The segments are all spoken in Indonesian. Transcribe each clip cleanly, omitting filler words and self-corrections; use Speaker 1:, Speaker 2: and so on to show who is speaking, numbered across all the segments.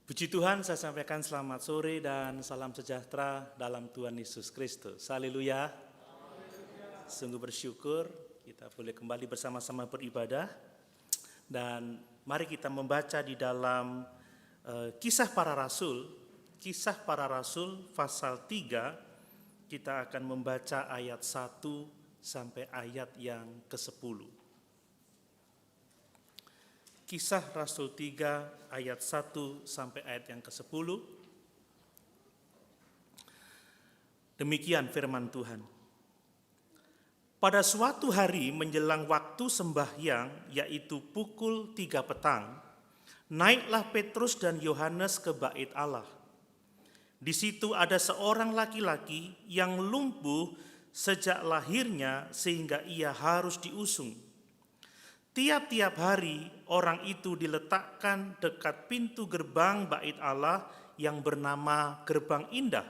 Speaker 1: Puji Tuhan, saya sampaikan selamat sore dan salam sejahtera dalam Tuhan Yesus Kristus. Haleluya. Sungguh bersyukur kita boleh kembali bersama-sama beribadah. Dan mari kita membaca di dalam Kisah Para Rasul pasal 3. Kita akan membaca ayat 1 sampai ayat yang ke-10. Kisah Rasul 3 ayat 1 sampai ayat yang ke-10. Demikian firman Tuhan. Pada suatu hari menjelang waktu sembahyang, yaitu pukul 3 petang, naiklah Petrus dan Yohanes ke bait Allah. Di situ ada seorang laki-laki yang lumpuh sejak lahirnya sehingga ia harus diusung. Tiap-tiap hari orang itu diletakkan dekat pintu gerbang bait Allah yang bernama Gerbang Indah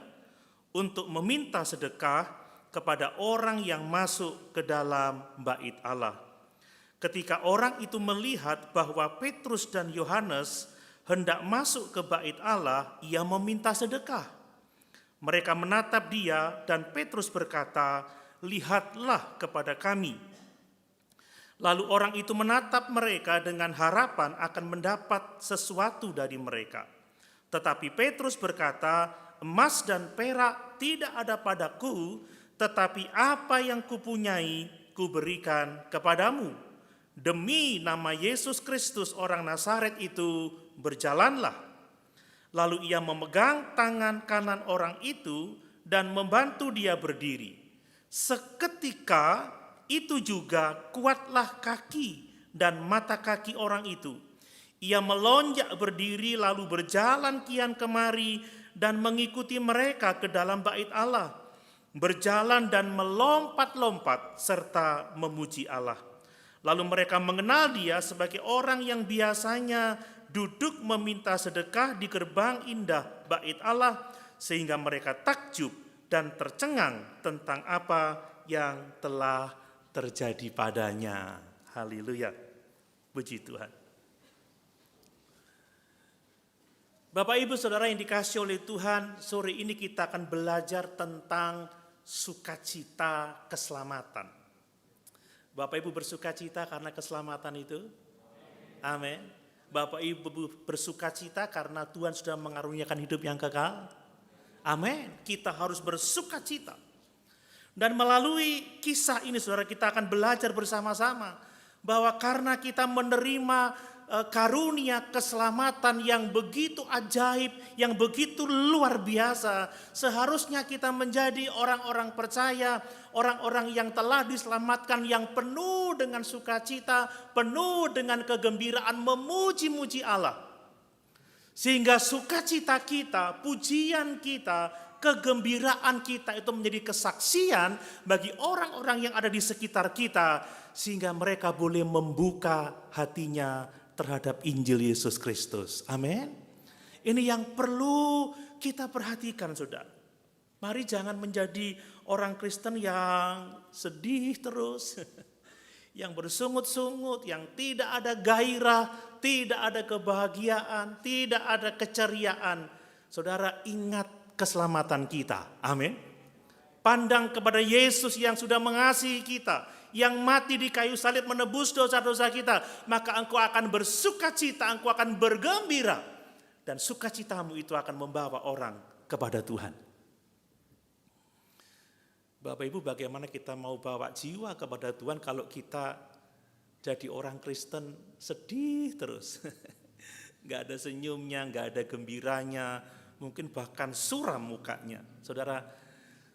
Speaker 1: untuk meminta sedekah kepada orang yang masuk ke dalam bait Allah. Ketika orang itu melihat bahwa Petrus dan Yohanes hendak masuk ke bait Allah, ia meminta sedekah. Mereka menatap dia dan Petrus berkata, "Lihatlah kepada kami." Lalu orang itu menatap mereka dengan harapan akan mendapat sesuatu dari mereka. Tetapi Petrus berkata, "Emas dan perak tidak ada padaku, tetapi apa yang kupunyai kuberikan kepadamu. Demi nama Yesus Kristus orang Nazaret itu, berjalanlah." Lalu ia memegang tangan kanan orang itu dan membantu dia berdiri. Seketika itu juga kuatlah kaki dan mata kaki orang itu. Ia melonjak berdiri lalu berjalan kian kemari dan mengikuti mereka ke dalam bait Allah. Berjalan dan melompat-lompat serta memuji Allah. Lalu mereka mengenal dia sebagai orang yang biasanya duduk meminta sedekah di gerbang indah bait Allah, sehingga mereka takjub dan tercengang tentang apa yang telah terjadi padanya. Haleluya. Puji Tuhan. Bapak Ibu Saudara yang dikasihi oleh Tuhan, sore ini kita akan belajar tentang sukacita keselamatan. Bapak Ibu bersukacita karena keselamatan itu? Amin. Bapak Ibu bersukacita karena Tuhan sudah mengaruniakan hidup yang kekal? Amin. Kita harus bersukacita. Dan melalui kisah ini saudara, kita akan belajar bersama-sama bahwa karena kita menerima karunia keselamatan yang begitu ajaib, yang begitu luar biasa, seharusnya kita menjadi orang-orang percaya, orang-orang yang telah diselamatkan, yang penuh dengan sukacita, penuh dengan kegembiraan, memuji-muji Allah. Sehingga sukacita kita, pujian kita, kegembiraan kita itu menjadi kesaksian bagi orang-orang yang ada di sekitar kita, sehingga mereka boleh membuka hatinya terhadap Injil Yesus Kristus. Amin. Ini yang perlu kita perhatikan, saudara. Mari jangan menjadi orang Kristen yang sedih terus, yang bersungut-sungut, yang tidak ada gairah, tidak ada kebahagiaan, tidak ada keceriaan. Saudara, ingat keselamatan kita. Amin. Pandang kepada Yesus yang sudah mengasihi kita, yang mati di kayu salib menebus dosa-dosa kita, maka engkau akan bersukacita, engkau akan bergembira, dan sukacitamu itu akan membawa orang kepada Tuhan. Bapak Ibu, bagaimana kita mau bawa jiwa kepada Tuhan kalau kita jadi orang Kristen sedih terus? Gak ada senyumnya, gak ada gembiranya, mungkin bahkan suram mukanya. Saudara,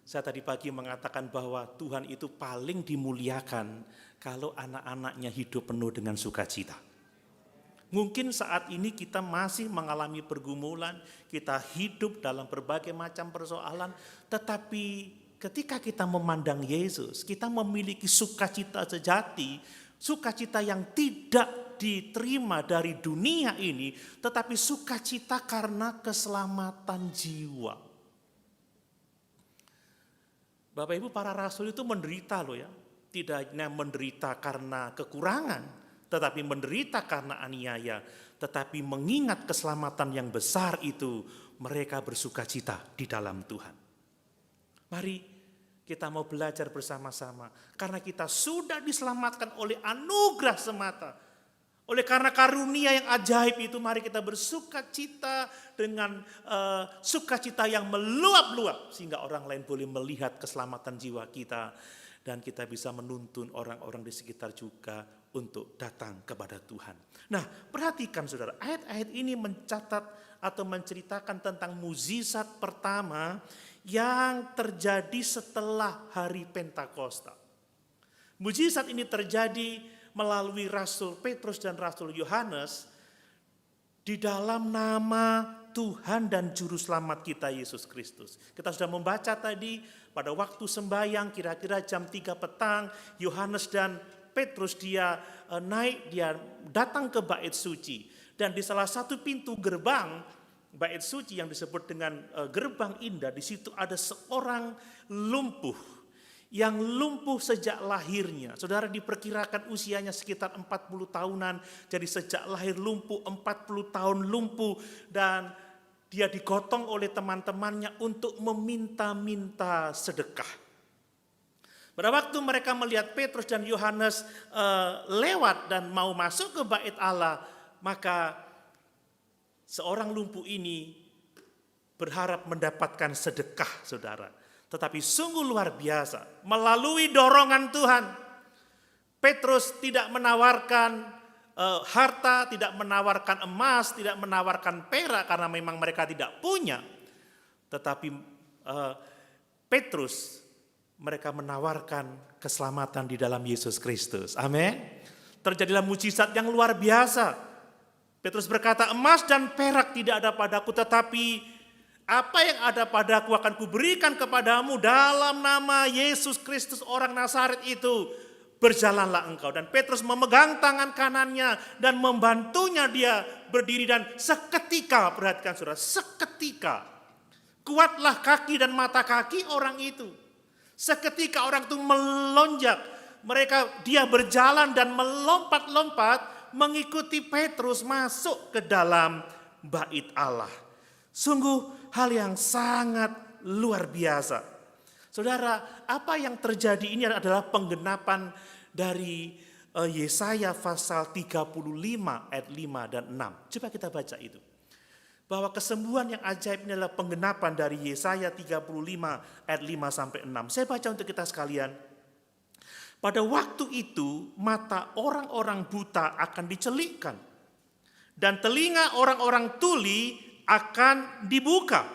Speaker 1: saya tadi pagi mengatakan bahwa Tuhan itu paling dimuliakan kalau anak-anaknya hidup penuh dengan sukacita. Mungkin saat ini kita masih mengalami pergumulan, kita hidup dalam berbagai macam persoalan, tetapi ketika kita memandang Yesus, kita memiliki sukacita sejati, sukacita yang tidak diterima dari dunia ini, tetapi sukacita karena keselamatan jiwa. Bapak Ibu, para rasul itu menderita loh ya. Tidak hanya menderita karena kekurangan, tetapi menderita karena aniaya, tetapi mengingat keselamatan yang besar itu, mereka bersukacita di dalam Tuhan. Mari kita mau belajar bersama-sama, karena kita sudah diselamatkan oleh anugerah semata. Oleh karena karunia yang ajaib itu, mari kita bersukacita dengan sukacita yang meluap-luap, sehingga orang lain boleh melihat keselamatan jiwa kita, dan kita bisa menuntun orang-orang di sekitar juga untuk datang kepada Tuhan. Nah, perhatikan saudara, ayat-ayat ini mencatat atau menceritakan tentang mukjizat pertama yang terjadi setelah hari Pentakosta. Mukjizat ini terjadi melalui Rasul Petrus dan Rasul Yohanes di dalam nama Tuhan dan Juru Selamat kita Yesus Kristus. Kita sudah membaca tadi pada waktu sembahyang kira-kira jam 3 petang, Yohanes dan Petrus dia datang ke bait suci. Dan di salah satu pintu gerbang bait suci yang disebut dengan gerbang indah, di situ ada seorang lumpuh yang lumpuh sejak lahirnya. Saudara, diperkirakan usianya sekitar 40 tahunan. Jadi sejak lahir lumpuh, 40 tahun lumpuh. Dan dia digotong oleh teman-temannya untuk meminta-minta sedekah. Pada waktu mereka melihat Petrus dan Yohanes lewat dan mau masuk ke bait Allah, maka seorang lumpuh ini berharap mendapatkan sedekah, saudara. Tetapi sungguh luar biasa, melalui dorongan Tuhan, Petrus tidak menawarkan harta, tidak menawarkan emas, tidak menawarkan perak karena memang mereka tidak punya. Tetapi Petrus, mereka menawarkan keselamatan di dalam Yesus Kristus. Amin. Terjadilah mukjizat yang luar biasa. Petrus berkata, emas dan perak tidak ada padaku, tetapi apa yang ada padaku akan kuberikan kepadamu dalam nama Yesus Kristus orang Nazaret itu. Berjalanlah engkau. Dan Petrus memegang tangan kanannya dan membantunya dia berdiri. Dan seketika, perhatikan saudara, seketika kuatlah kaki dan mata kaki orang itu. Seketika orang itu melonjak. Dia berjalan dan melompat-lompat mengikuti Petrus masuk ke dalam bait Allah. Sungguh hal yang sangat luar biasa. Saudara, apa yang terjadi ini adalah penggenapan dari Yesaya pasal 35 ayat 5 dan 6. Coba kita baca itu. Bahwa kesembuhan yang ajaib ini adalah penggenapan dari Yesaya 35 ayat 5 sampai 6. Saya baca untuk kita sekalian. Pada waktu itu mata orang-orang buta akan dicelikkan, dan telinga orang-orang tuli akan dibuka.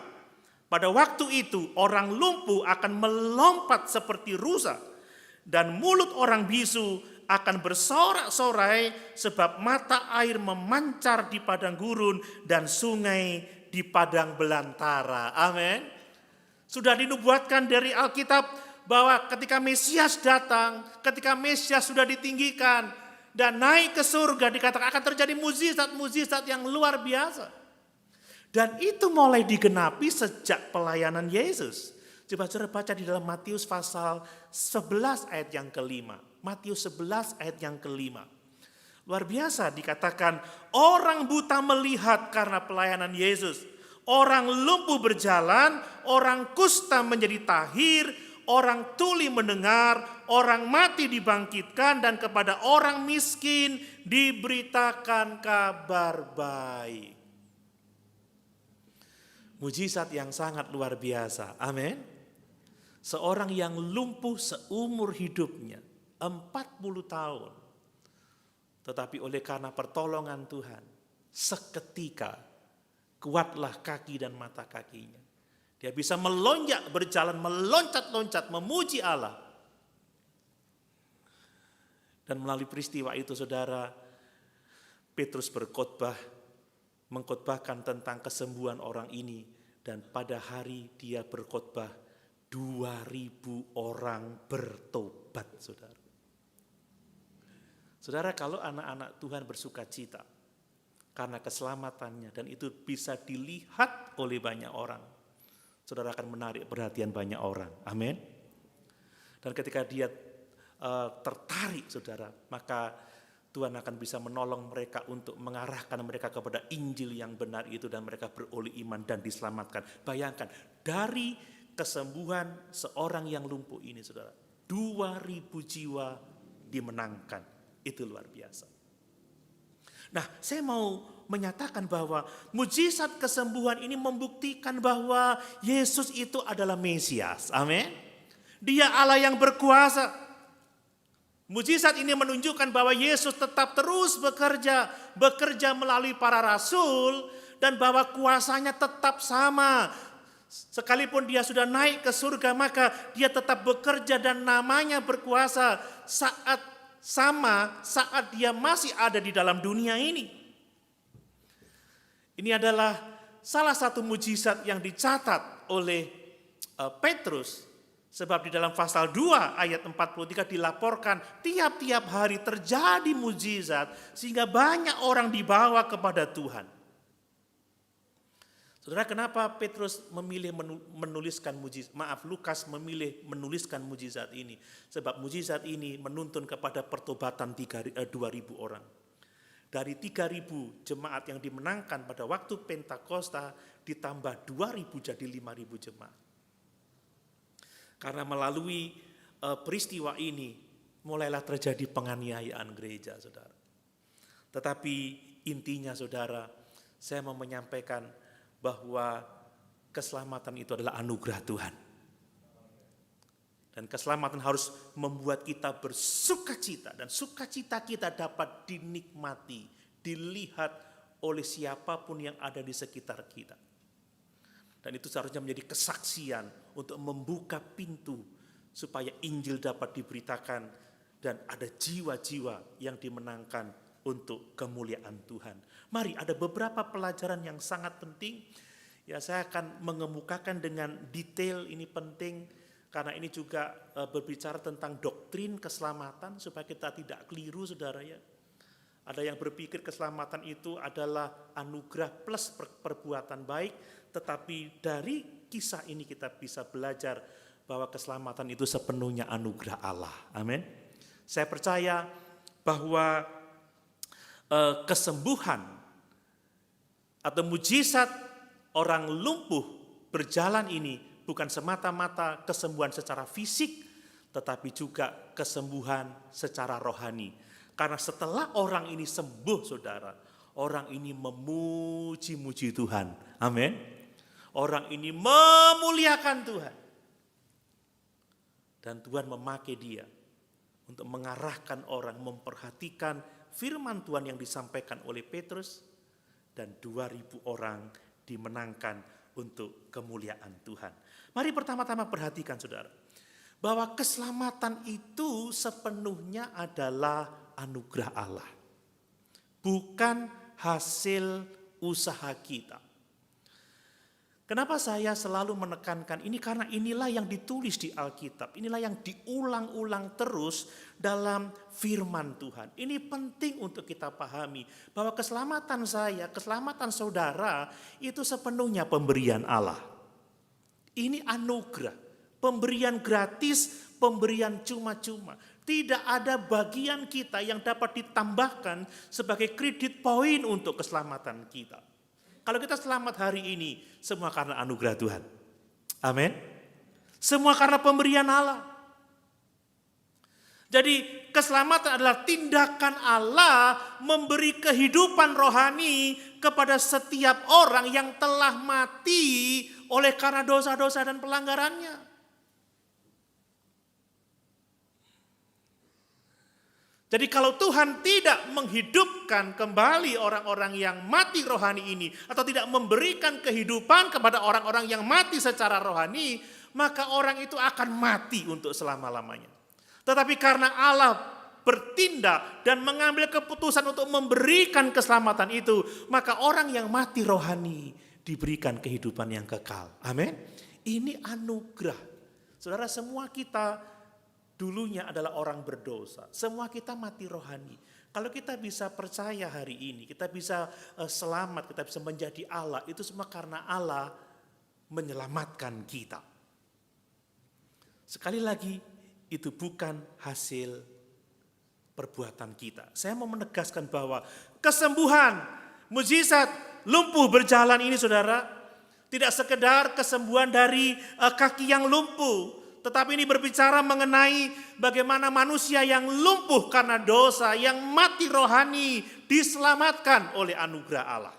Speaker 1: Pada waktu itu orang lumpuh akan melompat seperti rusa, dan mulut orang bisu akan bersorak-sorai, sebab mata air memancar di padang gurun dan sungai di padang belantara. Amin. Sudah dinubuatkan dari Alkitab bahwa ketika Mesias datang, ketika Mesias sudah ditinggikan dan naik ke surga, dikatakan akan terjadi mukjizat-mukjizat yang luar biasa. Dan itu mulai digenapi sejak pelayanan Yesus. Coba saudara baca di dalam Matius pasal 11 ayat yang kelima. Matius 11 ayat yang kelima. Luar biasa dikatakan orang buta melihat karena pelayanan Yesus. Orang lumpuh berjalan, orang kusta menjadi tahir, orang tuli mendengar, orang mati dibangkitkan, dan kepada orang miskin diberitakan kabar baik. Mukjizat yang sangat luar biasa. Amin. Seorang yang lumpuh seumur hidupnya 40 tahun. Tetapi oleh karena pertolongan Tuhan, seketika kuatlah kaki dan mata kakinya. Dia bisa melonjak, berjalan, meloncat-loncat, memuji Allah. Dan melalui peristiwa itu saudara, Petrus mengkhotbahkan tentang kesembuhan orang ini, dan pada hari dia berkhotbah 2.000 orang bertobat, saudara. Saudara, kalau anak-anak Tuhan bersukacita karena keselamatannya dan itu bisa dilihat oleh banyak orang, saudara akan menarik perhatian banyak orang. Amin. Dan ketika dia tertarik, saudara, maka Tuhan akan bisa menolong mereka untuk mengarahkan mereka kepada Injil yang benar itu dan mereka beroleh iman dan diselamatkan. Bayangkan, dari kesembuhan seorang yang lumpuh ini, saudara, 2.000 jiwa dimenangkan. Itu luar biasa. Nah, saya mau menyatakan bahwa mujizat kesembuhan ini membuktikan bahwa Yesus itu adalah Mesias. Amin. Dia Allah yang berkuasa. Mujizat ini menunjukkan bahwa Yesus tetap terus bekerja melalui para rasul, dan bahwa kuasanya tetap sama. Sekalipun dia sudah naik ke surga, maka dia tetap bekerja dan namanya berkuasa saat dia masih ada di dalam dunia ini. Ini adalah salah satu mujizat yang dicatat oleh Petrus. Sebab di dalam pasal 2 ayat 43 dilaporkan tiap-tiap hari terjadi mujizat sehingga banyak orang dibawa kepada Tuhan. Saudara, kenapa Petrus memilih menuliskan Lukas memilih menuliskan mujizat ini? Sebab mujizat ini menuntun kepada pertobatan 2.000 orang. Dari 3.000 jemaat yang dimenangkan pada waktu Pentakosta ditambah 2.000 jadi 5.000 jemaat. Karena melalui peristiwa ini mulailah terjadi penganiayaan gereja, saudara. Tetapi intinya, saudara, saya mau menyampaikan bahwa keselamatan itu adalah anugerah Tuhan. Dan keselamatan harus membuat kita bersukacita, dan sukacita kita dapat dinikmati, dilihat oleh siapapun yang ada di sekitar kita. Dan itu seharusnya menjadi kesaksian untuk membuka pintu supaya Injil dapat diberitakan dan ada jiwa-jiwa yang dimenangkan untuk kemuliaan Tuhan. Mari, ada beberapa pelajaran yang sangat penting. Ya, saya akan mengemukakan dengan detail, ini penting karena ini juga berbicara tentang doktrin keselamatan supaya kita tidak keliru, saudara ya. Ada yang berpikir keselamatan itu adalah anugerah plus perbuatan baik, tetapi dari kisah ini kita bisa belajar bahwa keselamatan itu sepenuhnya anugerah Allah. Amin. Saya percaya bahwa kesembuhan atau mujizat orang lumpuh berjalan ini bukan semata-mata kesembuhan secara fisik, tetapi juga kesembuhan secara rohani. Karena setelah orang ini sembuh, saudara, orang ini memuji-muji Tuhan. Amin. Orang ini memuliakan Tuhan. Dan Tuhan memakai dia untuk mengarahkan orang, memperhatikan firman Tuhan yang disampaikan oleh Petrus, dan 2.000 orang dimenangkan untuk kemuliaan Tuhan. Mari pertama-tama perhatikan, saudara, bahwa keselamatan itu sepenuhnya adalah anugerah Allah, bukan hasil usaha kita. Kenapa saya selalu menekankan ini? Karena inilah yang ditulis di Alkitab, inilah yang diulang-ulang terus dalam firman Tuhan. Ini penting untuk kita pahami bahwa keselamatan saya, keselamatan saudara itu sepenuhnya pemberian Allah. Ini anugerah, pemberian gratis, pemberian cuma-cuma. Tidak ada bagian kita yang dapat ditambahkan sebagai kredit poin untuk keselamatan kita. Kalau kita selamat hari ini, semua karena anugerah Tuhan. Amin. Semua karena pemberian Allah. Jadi keselamatan adalah tindakan Allah memberi kehidupan rohani kepada setiap orang yang telah mati oleh karena dosa-dosa dan pelanggarannya. Jadi kalau Tuhan tidak menghidupkan kembali orang-orang yang mati rohani ini, atau tidak memberikan kehidupan kepada orang-orang yang mati secara rohani, maka orang itu akan mati untuk selama-lamanya. Tetapi karena Allah bertindak dan mengambil keputusan untuk memberikan keselamatan itu, maka orang yang mati rohani diberikan kehidupan yang kekal. Amin. Ini anugerah. Saudara, semua kita dulunya adalah orang berdosa. Semua kita mati rohani. Kalau kita bisa percaya hari ini, kita bisa selamat, kita bisa menjadi Allah, itu semua karena Allah menyelamatkan kita. Sekali lagi, itu bukan hasil perbuatan kita. Saya mau menegaskan bahwa kesembuhan, mujizat, lumpuh berjalan ini saudara, tidak sekedar kesembuhan dari kaki yang lumpuh, tetapi ini berbicara mengenai bagaimana manusia yang lumpuh karena dosa, yang mati rohani, diselamatkan oleh anugerah Allah.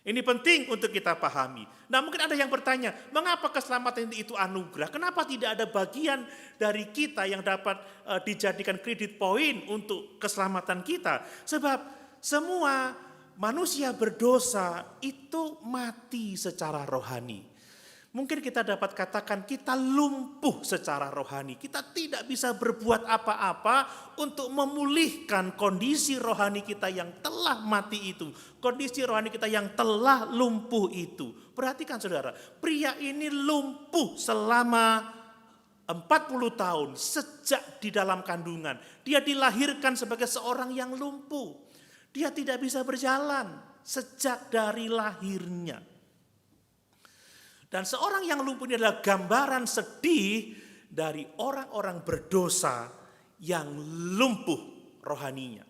Speaker 1: Ini penting untuk kita pahami. Nah, mungkin ada yang bertanya, mengapa keselamatan itu anugerah? Kenapa tidak ada bagian dari kita yang dapat dijadikan kredit poin untuk keselamatan kita? Sebab semua manusia berdosa itu mati secara rohani. Mungkin kita dapat katakan kita lumpuh secara rohani. Kita tidak bisa berbuat apa-apa untuk memulihkan kondisi rohani kita yang telah mati itu. Kondisi rohani kita yang telah lumpuh itu. Perhatikan saudara, pria ini lumpuh selama 40 tahun sejak di dalam kandungan. Dia dilahirkan sebagai seorang yang lumpuh. Dia tidak bisa berjalan sejak dari lahirnya. Dan seorang yang lumpuh ini adalah gambaran sedih dari orang-orang berdosa yang lumpuh rohaninya.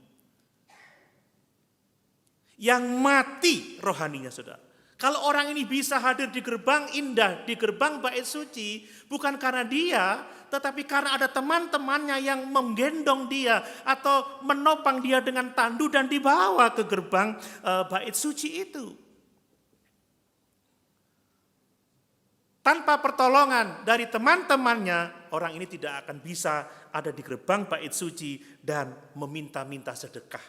Speaker 1: Yang mati rohaninya, saudara. Kalau orang ini bisa hadir di gerbang indah, di gerbang bait suci, bukan karena dia, tetapi karena ada teman-temannya yang menggendong dia atau menopang dia dengan tandu dan dibawa ke gerbang bait suci itu. Tanpa pertolongan dari teman-temannya, orang ini tidak akan bisa ada di gerbang bait suci dan meminta-minta sedekah.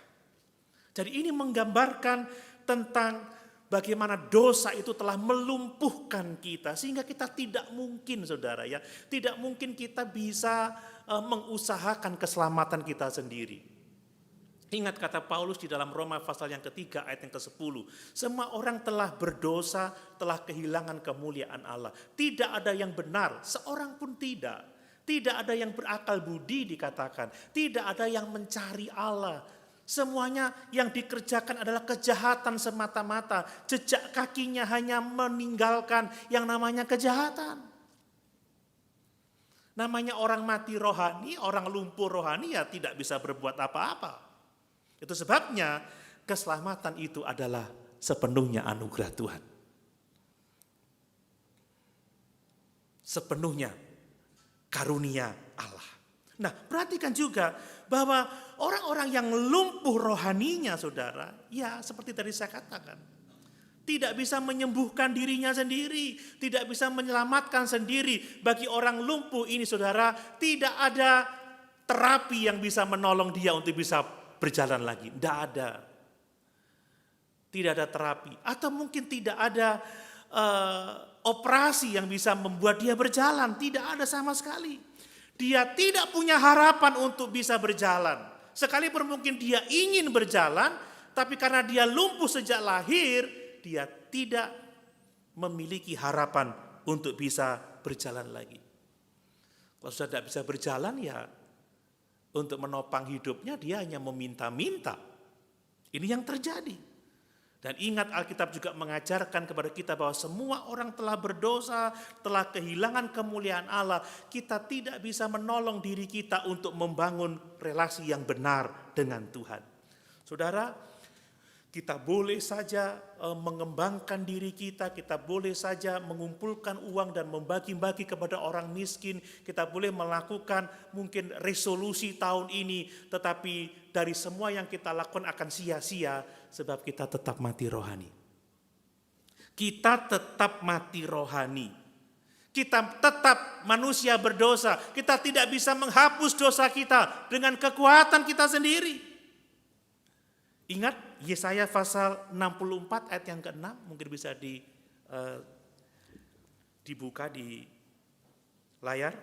Speaker 1: Jadi ini menggambarkan tentang bagaimana dosa itu telah melumpuhkan kita. Sehingga kita tidak mungkin, saudara ya, tidak mungkin kita bisa mengusahakan keselamatan kita sendiri. Ingat kata Paulus di dalam Roma pasal yang ketiga ayat yang ke-10. Semua orang telah berdosa, telah kehilangan kemuliaan Allah. Tidak ada yang benar, seorang pun tidak. Tidak ada yang berakal budi dikatakan. Tidak ada yang mencari Allah. Semuanya yang dikerjakan adalah kejahatan semata-mata. Jejak kakinya hanya meninggalkan yang namanya kejahatan. Namanya orang mati rohani, orang lumpuh rohani ya tidak bisa berbuat apa-apa. Itu sebabnya keselamatan itu adalah sepenuhnya anugerah Tuhan. Sepenuhnya karunia Allah. Nah, perhatikan juga bahwa orang-orang yang lumpuh rohaninya, saudara, ya seperti tadi saya katakan, tidak bisa menyembuhkan dirinya sendiri, tidak bisa menyelamatkan sendiri. Bagi orang lumpuh ini, saudara, tidak ada terapi yang bisa menolong dia untuk bisa berjalan lagi. Tidak ada. Tidak ada terapi. Atau mungkin tidak ada operasi yang bisa membuat dia berjalan. Tidak ada sama sekali. Dia tidak punya harapan untuk bisa berjalan. Sekalipun mungkin dia ingin berjalan, tapi karena dia lumpuh sejak lahir, dia tidak memiliki harapan untuk bisa berjalan lagi. Kalau sudah tidak bisa berjalan, ya untuk menopang hidupnya dia hanya meminta-minta. Ini yang terjadi. Dan ingat, Alkitab juga mengajarkan kepada kita bahwa semua orang telah berdosa, telah kehilangan kemuliaan Allah. Kita tidak bisa menolong diri kita untuk membangun relasi yang benar dengan Tuhan. Saudara, kita boleh saja mengembangkan diri kita boleh saja mengumpulkan uang dan membagi-bagi kepada orang miskin, kita boleh melakukan mungkin resolusi tahun ini, tetapi dari semua yang kita lakukan akan sia-sia sebab kita tetap mati rohani. Kita tetap mati rohani. Kita tetap manusia berdosa, kita tidak bisa menghapus dosa kita dengan kekuatan kita sendiri. Ingat Yesaya pasal 64 ayat yang ke-6, mungkin bisa dibuka di layar.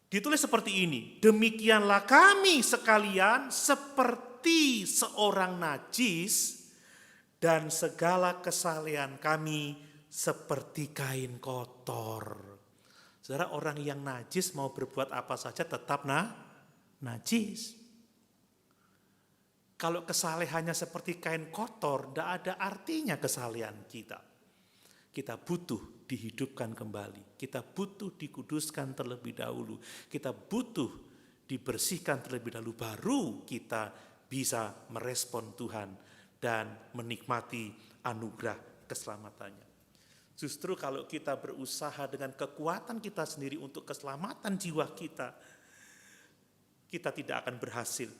Speaker 1: Ditulis seperti ini, demikianlah kami sekalian seperti seorang najis dan segala kesalehan kami seperti kain kotor. Saudara, orang yang najis mau berbuat apa saja tetap najis. Kalau kesalehannya seperti kain kotor, tidak ada artinya kesalehan kita. Kita butuh dihidupkan kembali. Kita butuh dikuduskan terlebih dahulu. Kita butuh dibersihkan terlebih dahulu, baru kita bisa merespon Tuhan dan menikmati anugerah keselamatannya. Justru kalau kita berusaha dengan kekuatan kita sendiri untuk keselamatan jiwa kita, kita tidak akan berhasil.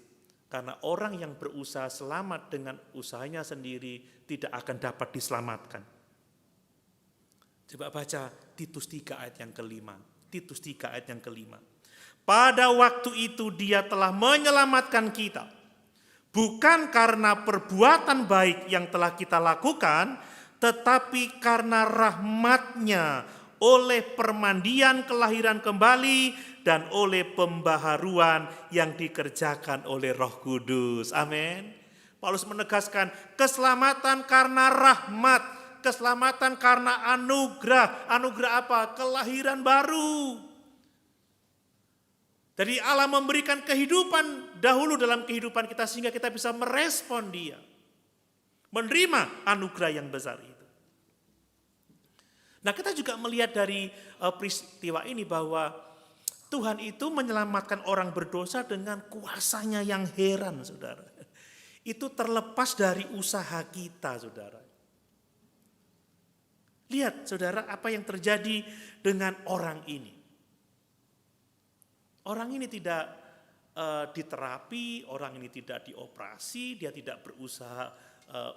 Speaker 1: Karena orang yang berusaha selamat dengan usahanya sendiri tidak akan dapat diselamatkan. Coba baca Titus 3 ayat yang kelima. Titus 3 ayat yang kelima. Pada waktu itu dia telah menyelamatkan kita, bukan karena perbuatan baik yang telah kita lakukan, tetapi karena rahmat-Nya oleh permandian kelahiran kembali dan oleh pembaharuan yang dikerjakan oleh Roh Kudus. Amin. Paulus menegaskan keselamatan karena rahmat, keselamatan karena anugerah. Anugerah apa? Kelahiran baru. Jadi Allah memberikan kehidupan dahulu dalam kehidupan kita sehingga kita bisa merespon Dia. Menerima anugerah yang besar itu. Nah, kita juga melihat dari peristiwa ini bahwa Tuhan itu menyelamatkan orang berdosa dengan kuasanya yang heran, saudara. Itu terlepas dari usaha kita, saudara. Lihat, saudara, apa yang terjadi dengan orang ini. Orang ini tidak diterapi, orang ini tidak dioperasi, dia tidak berusaha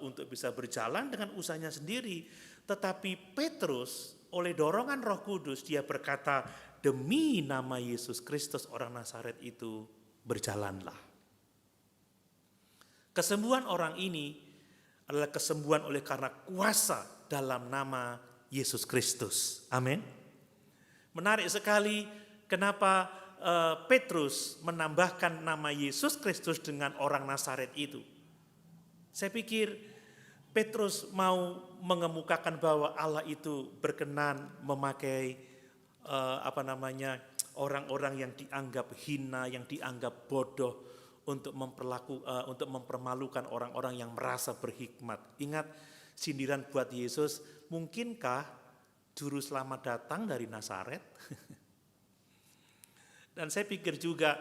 Speaker 1: untuk bisa berjalan dengan usahanya sendiri. Tetapi Petrus oleh dorongan Roh Kudus dia berkata, demi nama Yesus Kristus orang Nazaret itu berjalanlah. Kesembuhan orang ini adalah kesembuhan oleh karena kuasa dalam nama Yesus Kristus. Amin. Menarik sekali kenapa Petrus menambahkan nama Yesus Kristus dengan orang Nazaret itu. Saya pikir Petrus mau mengemukakan bahwa Allah itu berkenan memakai orang-orang yang dianggap hina, yang dianggap bodoh untuk mempermalukan orang-orang yang merasa berhikmat. Ingat sindiran buat Yesus, mungkinkah juru selamat datang dari Nazaret? Dan saya pikir juga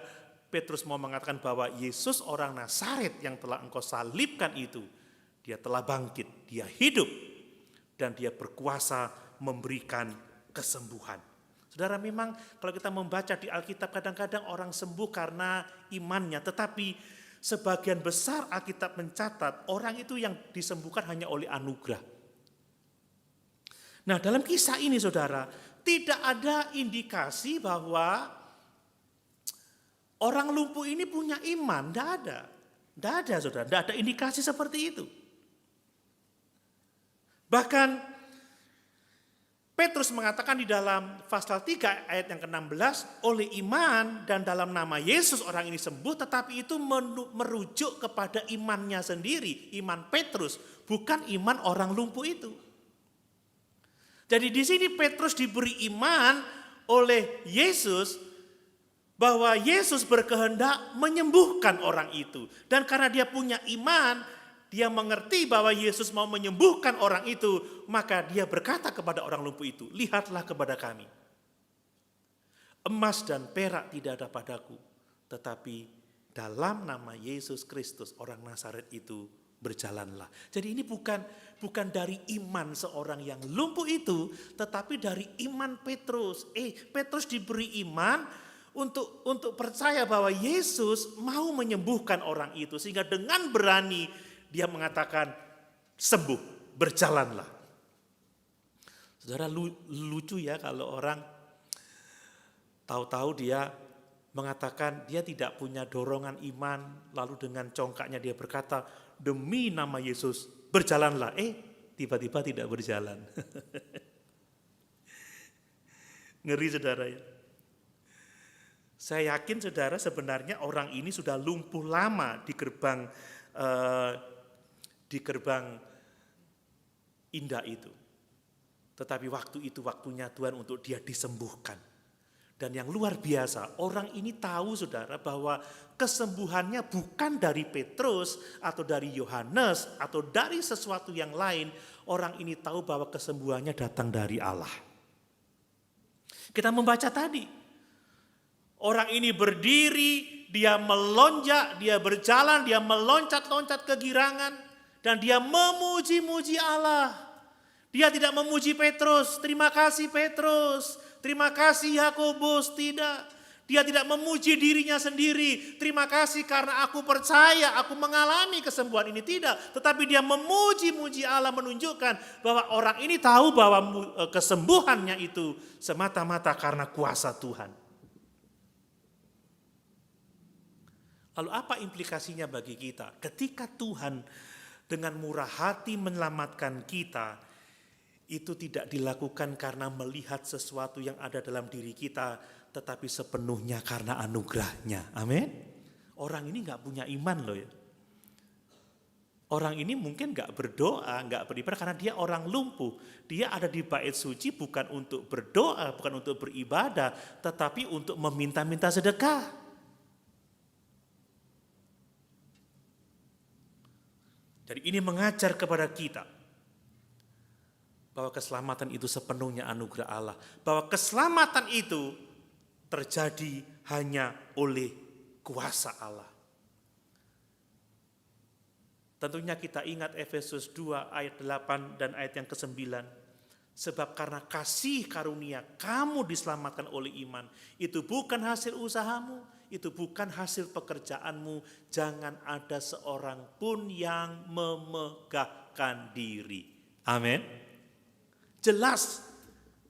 Speaker 1: Petrus mau mengatakan bahwa Yesus orang Nazaret yang telah engkau salibkan itu, dia telah bangkit, dia hidup, dan dia berkuasa memberikan kesembuhan. Saudara, memang kalau kita membaca di Alkitab kadang-kadang orang sembuh karena imannya, tetapi sebagian besar Alkitab mencatat orang itu yang disembuhkan hanya oleh anugerah. Nah, dalam kisah ini saudara, tidak ada indikasi bahwa orang lumpuh ini punya iman, tidak ada. Tidak ada saudara, tidak ada indikasi seperti itu. Bahkan Petrus mengatakan di dalam pasal 3 ayat yang ke-16, oleh iman dan dalam nama Yesus orang ini sembuh, tetapi itu merujuk kepada imannya sendiri, iman Petrus, bukan iman orang lumpuh itu. Jadi di sini Petrus diberi iman oleh Yesus, bahwa Yesus berkehendak menyembuhkan orang itu. Dan karena dia punya iman, dia mengerti bahwa Yesus mau menyembuhkan orang itu, maka dia berkata kepada orang lumpuh itu, lihatlah kepada kami. Emas dan perak tidak ada padaku, tetapi dalam nama Yesus Kristus orang Nazaret itu berjalanlah. Jadi ini bukan dari iman seorang yang lumpuh itu, tetapi dari iman Petrus. Petrus diberi iman untuk percaya bahwa Yesus mau menyembuhkan orang itu, sehingga dengan berani dia mengatakan sembuh, berjalanlah. Saudara, lucu ya kalau orang tahu-tahu dia mengatakan dia tidak punya dorongan iman, lalu dengan congkaknya dia berkata, demi nama Yesus berjalanlah. Tiba-tiba tidak berjalan. Ngeri saudara ya. Saya yakin saudara sebenarnya orang ini sudah lumpuh lama di gerbang indah itu. Tetapi waktu itu waktunya Tuhan untuk dia disembuhkan. Dan yang luar biasa, orang ini tahu saudara bahwa kesembuhannya bukan dari Petrus atau dari Yohanes atau dari sesuatu yang lain. Orang ini tahu bahwa kesembuhannya datang dari Allah. Kita membaca tadi, Orang ini berdiri, dia melonjak, dia berjalan, dia meloncat-loncat kegirangan, dan dia memuji-muji Allah. Dia tidak memuji Petrus, terima kasih Petrus, terima kasih Yakobus, tidak. Dia tidak memuji dirinya sendiri, terima kasih karena aku percaya, aku mengalami kesembuhan ini, tidak. Tetapi dia memuji-muji Allah, menunjukkan bahwa orang ini tahu bahwa kesembuhannya itu semata-mata karena kuasa Tuhan. Lalu apa implikasinya bagi kita? Ketika Tuhan dengan murah hati menyelamatkan kita, itu tidak dilakukan karena melihat sesuatu yang ada dalam diri kita, tetapi sepenuhnya karena anugerahnya. Amin. Orang ini gak punya iman loh ya. Orang ini mungkin gak berdoa, gak beribadah karena dia orang lumpuh. Dia ada di bait suci bukan untuk berdoa, bukan untuk beribadah, tetapi untuk meminta-minta sedekah. Jadi ini mengajar kepada kita bahwa keselamatan itu sepenuhnya anugerah Allah. Bahwa keselamatan itu terjadi hanya oleh kuasa Allah. Tentunya kita ingat Efesus 2 ayat 8 dan ayat yang ke-9. Sebab karena kasih karunia kamu diselamatkan oleh iman. Itu bukan hasil usahamu, itu bukan hasil pekerjaanmu. Jangan ada seorang pun yang memegahkan diri. Amin. Jelas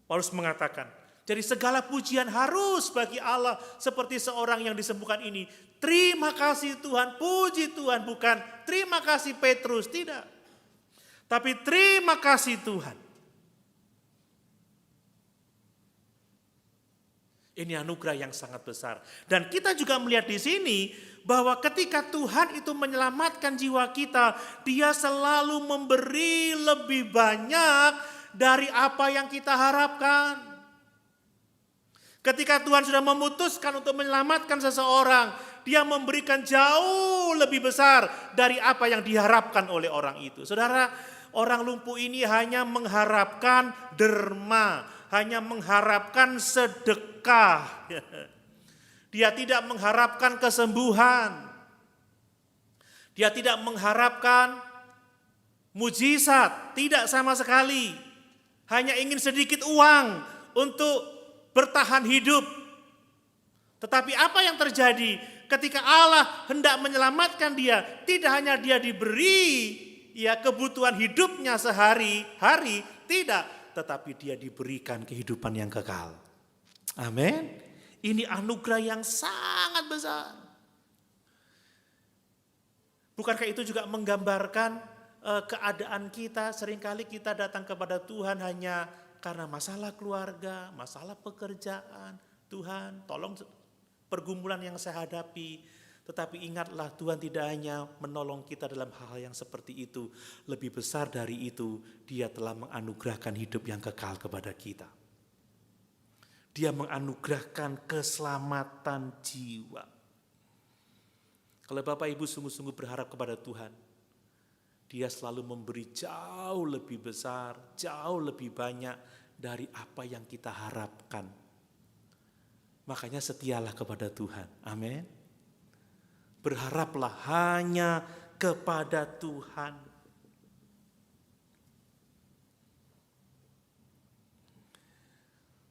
Speaker 1: Paulus mengatakan, jadi segala pujian harus bagi Allah seperti seorang yang disembuhkan ini. Terima kasih Tuhan, puji Tuhan, bukan terima kasih Petrus, tidak. Tapi terima kasih Tuhan. Ini anugerah yang sangat besar. Dan kita juga melihat di sini bahwa ketika Tuhan itu menyelamatkan jiwa kita, Dia selalu memberi lebih banyak dari apa yang kita harapkan. Ketika Tuhan sudah memutuskan untuk menyelamatkan seseorang, Dia memberikan jauh lebih besar dari apa yang diharapkan oleh orang itu. Saudara, orang lumpuh ini hanya mengharapkan derma, hanya mengharapkan sedekah. Dia tidak mengharapkan kesembuhan. Dia tidak mengharapkan mujizat, tidak sama sekali. Hanya ingin sedikit uang untuk bertahan hidup. Tetapi apa yang terjadi ketika Allah hendak menyelamatkan dia? Tidak hanya dia diberi ya kebutuhan hidupnya sehari-hari, tidak. Tetapi dia diberikan kehidupan yang kekal. Amin. Ini anugerah yang sangat besar. Bukankah itu juga menggambarkan keadaan kita? Seringkali kita datang kepada Tuhan hanya karena masalah keluarga, masalah pekerjaan. Tuhan, tolong pergumulan yang saya hadapi. Tetapi ingatlah, Tuhan tidak hanya menolong kita dalam hal yang seperti itu. Lebih besar dari itu, Dia telah menganugerahkan hidup yang kekal kepada kita. Dia menganugerahkan keselamatan jiwa. Kalau Bapak Ibu sungguh-sungguh berharap kepada Tuhan, Dia selalu memberi jauh lebih besar, jauh lebih banyak dari apa yang kita harapkan. Makanya setialah kepada Tuhan. Amin. Berharaplah hanya kepada Tuhan.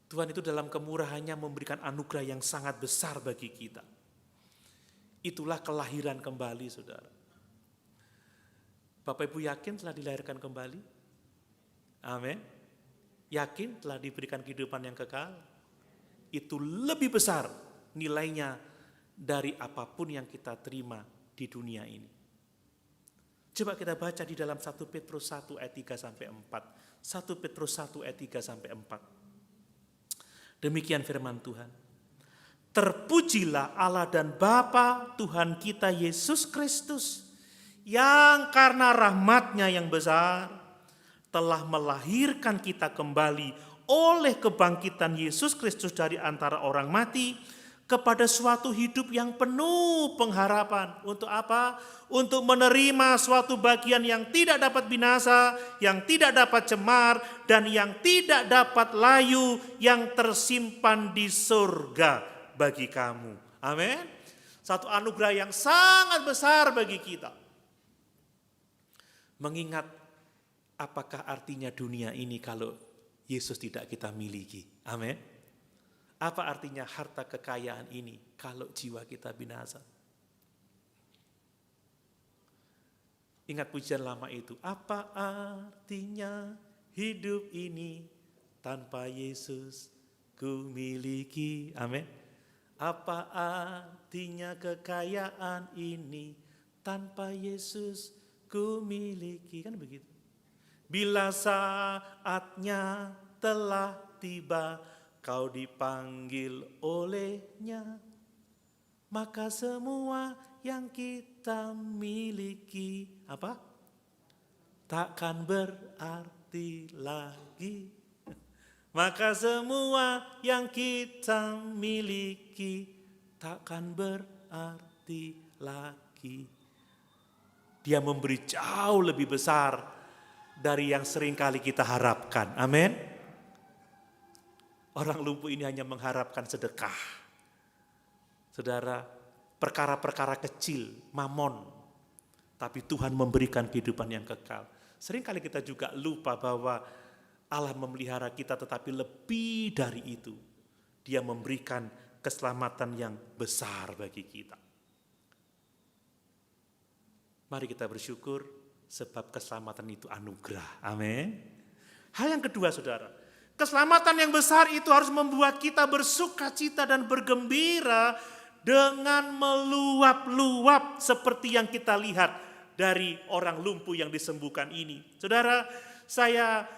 Speaker 1: Tuhan itu dalam kemurahannya memberikan anugerah yang sangat besar bagi kita. Itulah kelahiran kembali, saudara. Bapak Ibu yakin telah dilahirkan kembali? Amin. Yakin telah diberikan kehidupan yang kekal? Itu lebih besar nilainya dari apapun yang kita terima di dunia ini. Coba kita baca di dalam 1 Petrus 1 ayat 3 sampai 4. 1 Petrus 1 ayat 3 sampai 4. Demikian firman Tuhan. Terpujilah Allah dan Bapa Tuhan kita Yesus Kristus, yang karena rahmat-Nya yang besar telah melahirkan kita kembali oleh kebangkitan Yesus Kristus dari antara orang mati kepada suatu hidup yang penuh pengharapan. Untuk apa? Untuk menerima suatu bagian yang tidak dapat binasa, yang tidak dapat cemar, dan yang tidak dapat layu, yang tersimpan di surga bagi kamu. Amin. Satu anugerah yang sangat besar bagi kita. Mengingat apakah artinya dunia ini kalau Yesus tidak kita miliki. Amin. Apa artinya harta kekayaan ini kalau jiwa kita binasa? Ingat pujian lama itu. Apa artinya hidup ini tanpa Yesus ku miliki? Amin. Apa artinya kekayaan ini tanpa Yesus ku miliki? Kan begitu. Bila saatnya telah tiba, kau dipanggil olehnya, maka semua yang kita miliki apa? Takkan berarti lagi. Maka semua yang kita miliki takkan berarti lagi. Dia memberi jauh lebih besar dari yang seringkali kita harapkan. Amin. Orang lumpuh ini hanya mengharapkan sedekah. Saudara, perkara-perkara kecil, mamon. Tapi Tuhan memberikan kehidupan yang kekal. Seringkali kita juga lupa bahwa Allah memelihara kita, tetapi lebih dari itu. Dia memberikan keselamatan yang besar bagi kita. Mari kita bersyukur sebab keselamatan itu anugerah. Amin. Hal yang kedua, saudara. Keselamatan yang besar itu harus membuat kita bersuka cita dan bergembira dengan meluap-luap seperti yang kita lihat dari orang lumpuh yang disembuhkan ini. Saudara, saya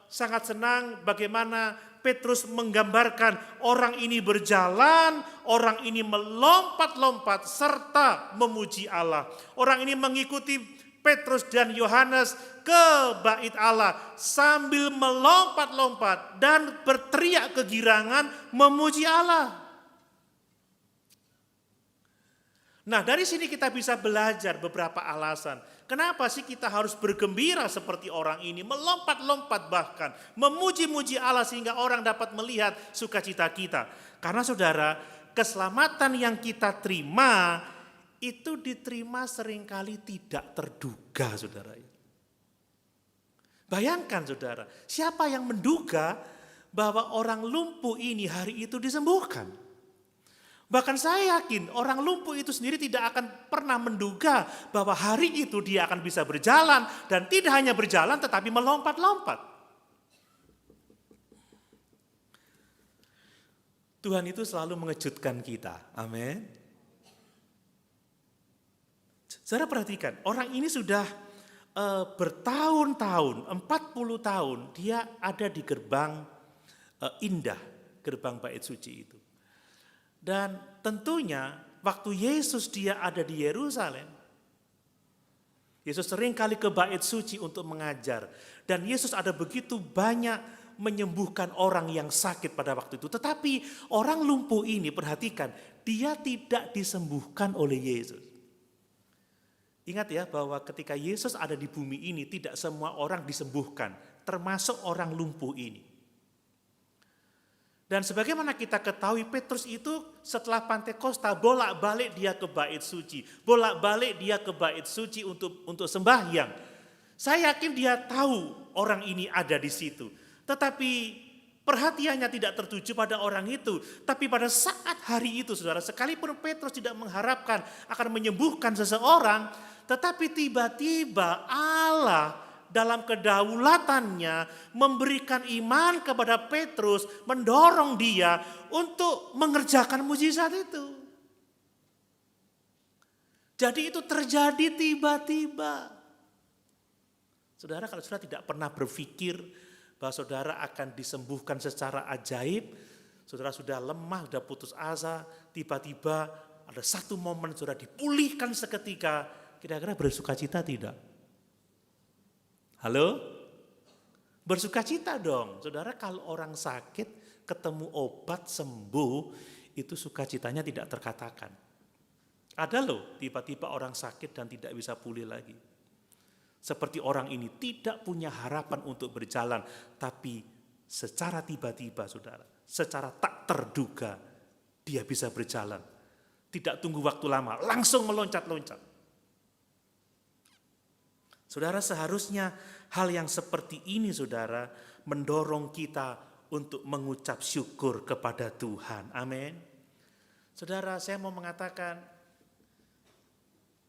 Speaker 1: sangat senang bagaimana Petrus menggambarkan orang ini berjalan, orang ini melompat-lompat serta memuji Allah. Orang ini mengikuti Petrus dan Yohanes ke bait Allah sambil melompat-lompat dan berteriak kegirangan memuji Allah. Nah, dari sini kita bisa belajar beberapa alasan. Kenapa sih kita harus bergembira seperti orang ini, melompat-lompat bahkan, memuji-muji Allah sehingga orang dapat melihat sukacita kita. Karena saudara, keselamatan yang kita terima, itu diterima seringkali tidak terduga, saudara. Bayangkan saudara, siapa yang menduga bahwa orang lumpuh ini hari itu disembuhkan? Bahkan saya yakin orang lumpuh itu sendiri tidak akan pernah menduga bahwa hari itu dia akan bisa berjalan. Dan tidak hanya berjalan tetapi melompat-lompat. Tuhan itu selalu mengejutkan kita. Amin. Saudara perhatikan, orang ini sudah bertahun-tahun, 40 tahun dia ada di gerbang indah, gerbang bait suci itu. Dan tentunya waktu Yesus dia ada di Yerusalem, Yesus sering kali ke bait suci untuk mengajar. Dan Yesus ada begitu banyak menyembuhkan orang yang sakit pada waktu itu. Tetapi orang lumpuh ini, perhatikan, dia tidak disembuhkan oleh Yesus. Ingat ya bahwa ketika Yesus ada di bumi ini tidak semua orang disembuhkan, termasuk orang lumpuh ini. Dan sebagaimana kita ketahui Petrus itu setelah Pantekosta bolak-balik dia ke bait suci. Bolak-balik dia ke bait suci untuk sembahyang. Saya yakin dia tahu orang ini ada di situ. Tetapi perhatiannya tidak tertuju pada orang itu. Tapi pada saat hari itu saudara, sekalipun Petrus tidak mengharapkan akan menyembuhkan seseorang. Tetapi tiba-tiba Allah dalam kedaulatannya memberikan iman kepada Petrus, mendorong dia untuk mengerjakan mujizat itu. Jadi itu terjadi tiba-tiba. Saudara, kalau saudara tidak pernah berpikir bahwa saudara akan disembuhkan secara ajaib, saudara sudah lemah, sudah putus asa, tiba-tiba ada satu momen saudara dipulihkan seketika, kira-kira bersukacita tidak? Halo? Bersukacita dong. Saudara, kalau orang sakit ketemu obat sembuh, itu sukacitanya tidak terkatakan. Ada loh tiba-tiba orang sakit dan tidak bisa pulih lagi. Seperti orang ini tidak punya harapan untuk berjalan, tapi secara tiba-tiba saudara, secara tak terduga, dia bisa berjalan. Tidak tunggu waktu lama, langsung meloncat-loncat. Saudara, seharusnya hal yang seperti ini, saudara, mendorong kita untuk mengucap syukur kepada Tuhan. Amin. Saudara, saya mau mengatakan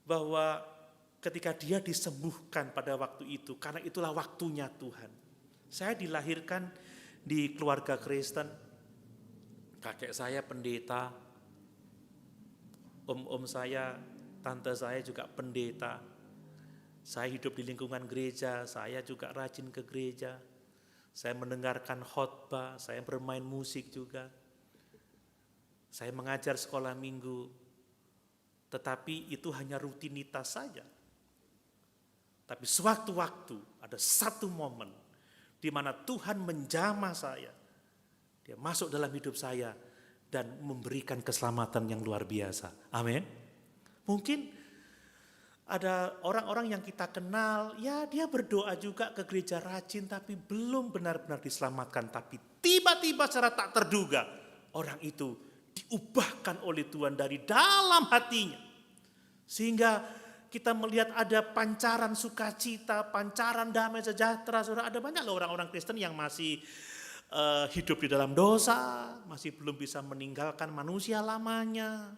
Speaker 1: bahwa ketika dia disembuhkan pada waktu itu, karena itulah waktunya Tuhan. Saya dilahirkan di keluarga Kristen, kakek saya pendeta, om saya, tante saya juga pendeta. Saya hidup di lingkungan gereja, saya juga rajin ke gereja. Saya mendengarkan khotbah, saya bermain musik juga. Saya mengajar sekolah minggu. Tetapi itu hanya rutinitas saja. Tapi sewaktu-waktu ada satu momen di mana Tuhan menjamah saya. Dia masuk dalam hidup saya dan memberikan keselamatan yang luar biasa. Amin. Mungkin ada orang-orang yang kita kenal, ya dia berdoa juga ke gereja rajin tapi belum benar-benar diselamatkan. Tapi tiba-tiba secara tak terduga orang itu diubahkan oleh Tuhan dari dalam hatinya. Sehingga kita melihat ada pancaran sukacita, pancaran damai sejahtera. Saudara, ada banyak loh orang-orang Kristen yang masih hidup di dalam dosa, masih belum bisa meninggalkan manusia lamanya.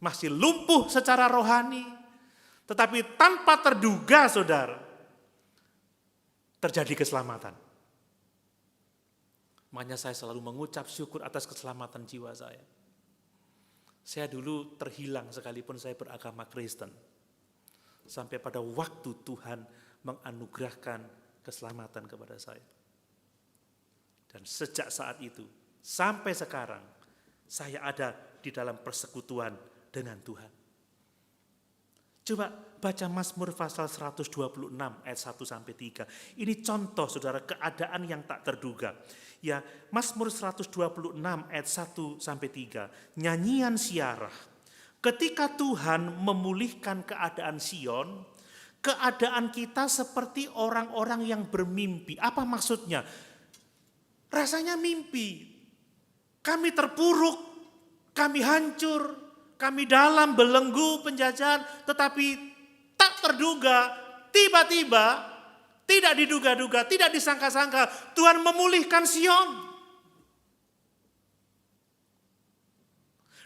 Speaker 1: Masih lumpuh secara rohani, tetapi tanpa terduga, saudara, terjadi keselamatan. Makanya saya selalu mengucap syukur atas keselamatan jiwa saya. Saya dulu terhilang sekalipun saya beragama Kristen. Sampai pada waktu Tuhan menganugerahkan keselamatan kepada saya. Dan sejak saat itu, sampai sekarang, saya ada di dalam persekutuan dengan Tuhan. Coba baca Mazmur pasal 126 ayat 1-3. Ini contoh, saudara, keadaan yang tak terduga. Ya, Mazmur 126 ayat 1-3. Nyanyian siarah. Ketika Tuhan memulihkan keadaan Sion, keadaan kita seperti orang-orang yang bermimpi. Apa maksudnya? Rasanya mimpi. Kami terpuruk, kami hancur, kami dalam belenggu penjajahan, tetapi tak terduga, tiba-tiba, tidak diduga-duga, tidak disangka-sangka, Tuhan memulihkan Sion.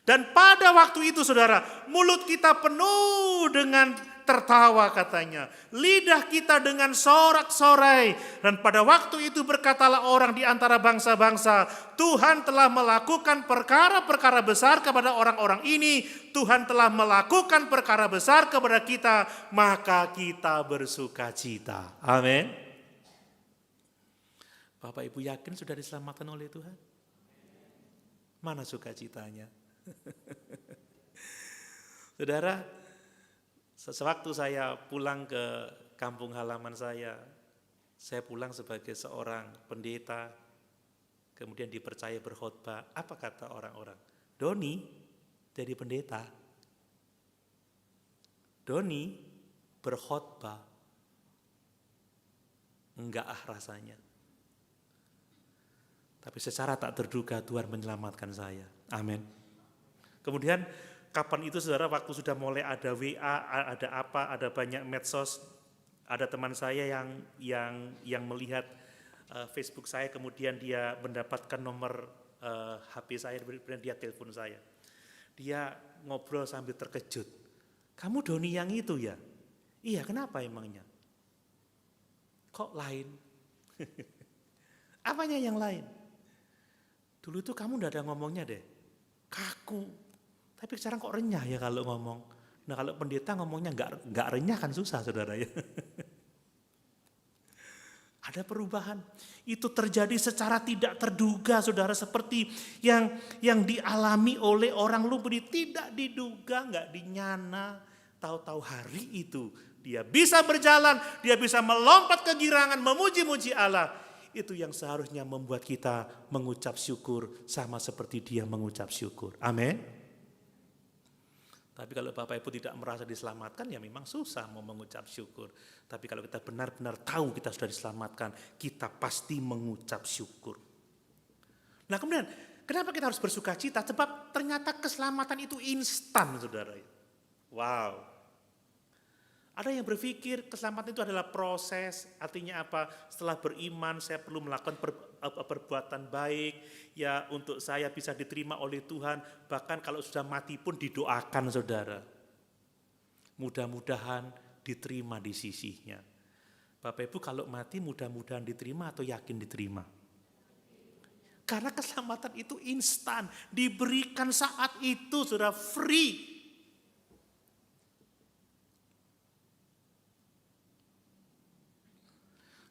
Speaker 1: Dan pada waktu itu, saudara, mulut kita penuh dengan tertawa katanya. Lidah kita dengan sorak-sorai. Dan pada waktu itu berkatalah orang di antara bangsa-bangsa, Tuhan telah melakukan perkara-perkara besar kepada orang-orang ini. Tuhan telah melakukan perkara besar kepada kita, maka kita bersukacita. Amin. Bapak Ibu yakin sudah diselamatkan oleh Tuhan? Mana sukacitanya? Saudara, sewaktu saya pulang ke kampung halaman saya pulang sebagai seorang pendeta, kemudian dipercaya berkhotbah. Apa kata orang-orang? Doni jadi pendeta. Doni berkhotbah. Enggak rasanya. Tapi secara tak terduga Tuhan menyelamatkan saya. Amin. Kemudian kapan itu, saudara, waktu sudah mulai ada WA, ada apa, ada banyak medsos, ada teman saya yang melihat Facebook saya, kemudian dia mendapatkan nomor HP saya, kemudian dia telepon saya. Dia ngobrol sambil terkejut. Kamu Doni yang itu ya? Iya, kenapa emangnya? Kok lain? Apanya yang lain? Dulu tuh kamu udah ada ngomongnya deh, kaku. Tapi sekarang kok renyah ya kalau ngomong. Nah, kalau pendeta ngomongnya nggak renyah kan susah, saudara ya. Ada perubahan. Itu terjadi secara tidak terduga, saudara, seperti yang dialami oleh orang lumpuh. Tidak diduga, nggak dinyana. Tahu-tahu hari itu dia bisa berjalan, dia bisa melompat ke girangan, memuji-muji Allah. Itu yang seharusnya membuat kita mengucap syukur sama seperti dia mengucap syukur. Amin. Tapi kalau Bapak Ibu tidak merasa diselamatkan, ya memang susah mau mengucap syukur. Tapi kalau kita benar-benar tahu kita sudah diselamatkan, kita pasti mengucap syukur. Nah, kemudian Kenapa kita harus bersuka cita? Sebab ternyata keselamatan itu instan, saudara. Wow. Ada yang berpikir keselamatan itu adalah proses, artinya apa? Setelah beriman saya perlu melakukan perbuatan baik, ya untuk saya bisa diterima oleh Tuhan, bahkan kalau sudah mati pun didoakan, saudara. Mudah-mudahan diterima di sisinya. Bapak Ibu kalau mati mudah-mudahan diterima atau yakin diterima? Karena keselamatan itu instan, diberikan saat itu, saudara, free.